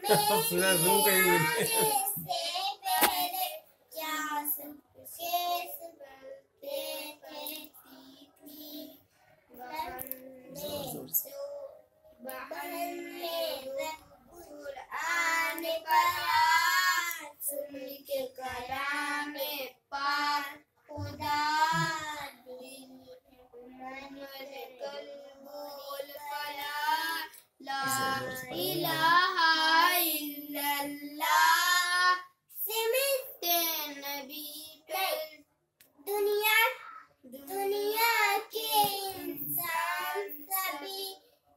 पूरा रूम कहीं मिले दुनिया के इंसान सभी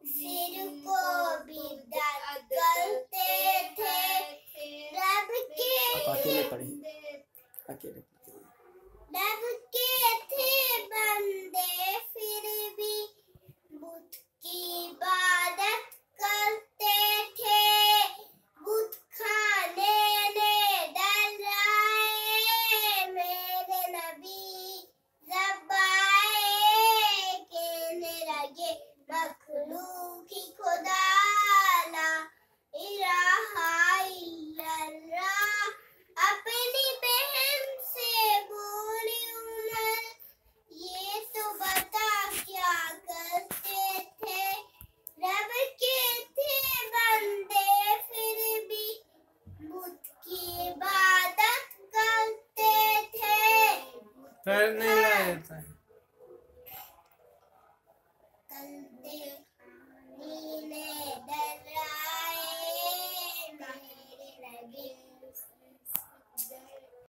सिर को बिदा करते थे रब के थे बंदे फिर भी बुत की इबादत करते थे बुत खाने ने डराए मेरे नबी मखलूक ही खुदा ला इलाहा इल्लल्लाह अपनी बहन से बोली उमर ये तो बता क्या करते थे रब के थे बंदे फिर भी बुत की इबादत करते थे।